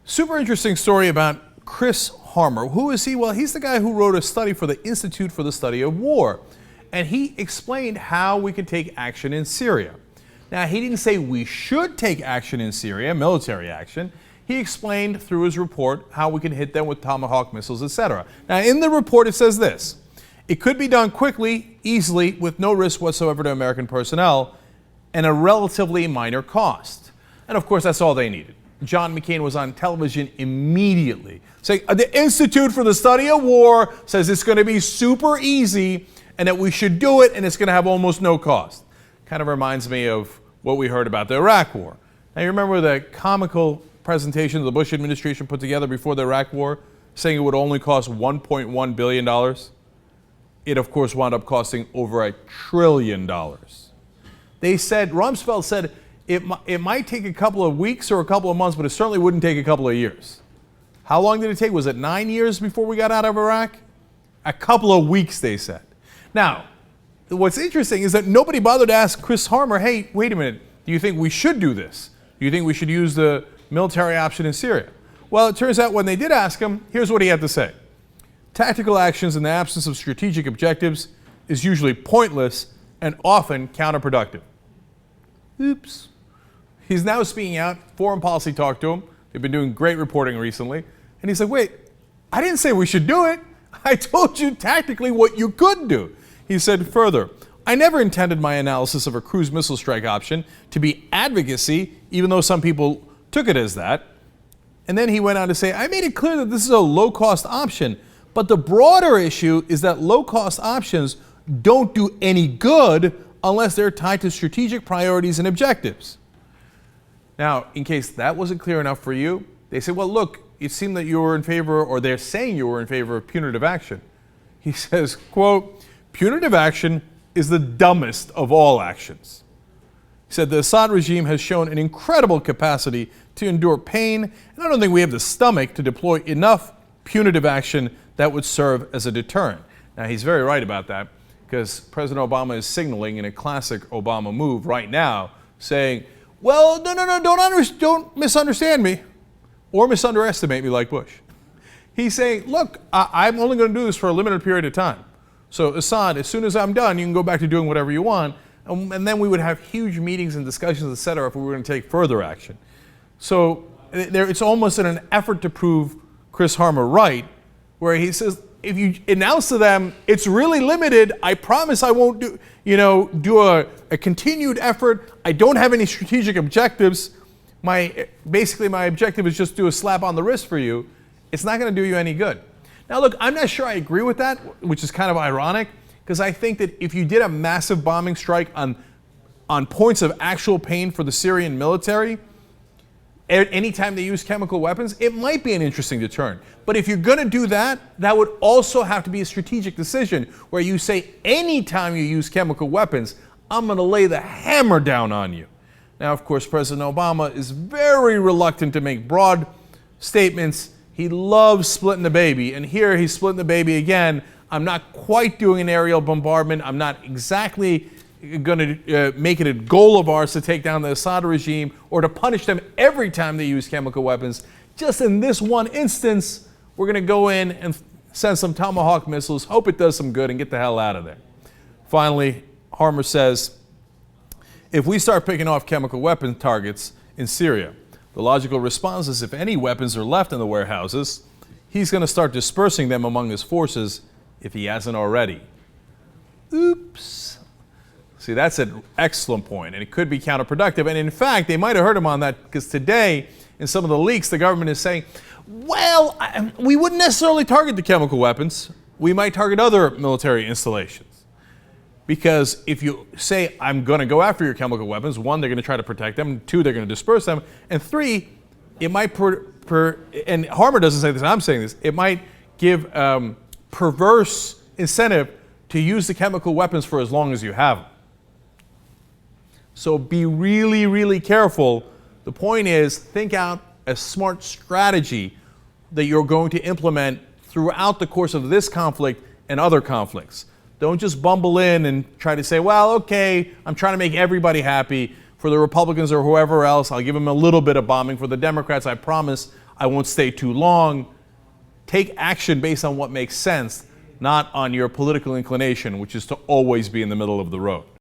Super interesting story about Chris Harmer. Who is he? Well, he's the guy who wrote a study for the Institute for the Study of War. And he explained how we could take action in Syria. Now, he didn't say we should take action in Syria, military action. He explained through his report how we can hit them with Tomahawk missiles, etc. Now, in the report, it says this: it could be done quickly, easily, with no risk whatsoever to American personnel, and a relatively minor cost. And of course, that's all they needed. John McCain was on television immediately saying, the Institute for the Study of War says it's going to be super easy and that we should do it and it's going to have almost no cost. Kind of reminds me of what we heard about the Iraq War. Now, you remember the comical presentation the Bush administration put together before the Iraq War, saying it would only cost $1.1 billion? It, of course, wound up costing over $1 trillion. They said, Rumsfeld said, it might take a couple of weeks or a couple of months, but it certainly wouldn't take a couple of years. How long did it take? Was it 9 years before we got out of Iraq? A couple of weeks, they said. Now, what's interesting is that nobody bothered to ask Chris Harmer, hey, wait a minute, do you think we should do this? Do you think we should use the military option in Syria? Well, it turns out when they did ask him, here's what he had to say. Tactical actions in the absence of strategic objectives is usually pointless and often counterproductive. Oops. He's now speaking out. Foreign Policy talked to him. They've been doing great reporting recently. And he said, wait, I didn't say we should do it. I told you tactically what you could do. He said further, I never intended my analysis of a cruise missile strike option to be advocacy, even though some people took it as that. And then he went on to say, I made it clear that this is a low-cost option, but the broader issue is that low-cost options don't do any good unless they're tied to strategic priorities and objectives. Now, in case that wasn't clear enough for you, they say, well, look, it seemed that you were in favor, or they're saying you were in favor of punitive action. He says, quote, punitive action is the dumbest of all actions. He said the Assad regime has shown an incredible capacity to endure pain, and I don't think we have the stomach to deploy enough punitive action that would serve as a deterrent. Now, he's very right about that, because President Obama is signaling in a classic Obama move right now, saying, well, no, don't misunderstand me or misunderestimate me like Bush. He's saying, look, I'm only going to do this for a limited period of time. So Assad, as soon as I'm done, you can go back to doing whatever you want. And then we would have huge meetings and discussions, et cetera, if we were going to take further action. So it's almost in an effort to prove Chris Harmer right, where he says, if you announce to them, it's really limited, I promise I won't do a continued effort. I don't have any strategic objectives. Basically my objective is just do a slap on the wrist for you. It's not going to do you any good. Now look, I'm not sure I agree with that, which is kind of ironic, because I think that if you did a massive bombing strike on points of actual pain for the Syrian military, anytime they use chemical weapons, it might be an interesting deterrent. But if you're going to do that, that would also have to be a strategic decision where you say, anytime you use chemical weapons, I'm going to lay the hammer down on you. Now, of course, President Obama is very reluctant to make broad statements. He loves splitting the baby. And here he's splitting the baby again. I'm not quite doing an aerial bombardment. I'm not exactly going to make it a goal of ours to take down the Assad regime or to punish them every time they use chemical weapons. Just in this one instance, we're going to go in and send some Tomahawk missiles, hope it does some good, and get the hell out of there. Finally, Harmer says, if we start picking off chemical weapon targets in Syria, the logical response is if any weapons are left in the warehouses, he's going to start dispersing them among his forces if he hasn't already. Oops. See, that's an excellent point, and it could be counterproductive. And in fact, they might have heard him on that, because today, in some of the leaks, the government is saying, well, we wouldn't necessarily target the chemical weapons. We might target other military installations. Because if you say, I'm going to go after your chemical weapons, one, they're going to try to protect them, two, they're going to disperse them, and three, it might, and Harmer doesn't say this, I'm saying this, it might give perverse incentive to use the chemical weapons for as long as you have them. So be really, really careful. The point is, think out a smart strategy that you're going to implement throughout the course of this conflict and other conflicts. Don't just bumble in and try to say, well, okay, I'm trying to make everybody happy. For the Republicans or whoever else, I'll give them a little bit of bombing. For the Democrats, I promise I won't stay too long. Take action based on what makes sense, not on your political inclination, which is to always be in the middle of the road.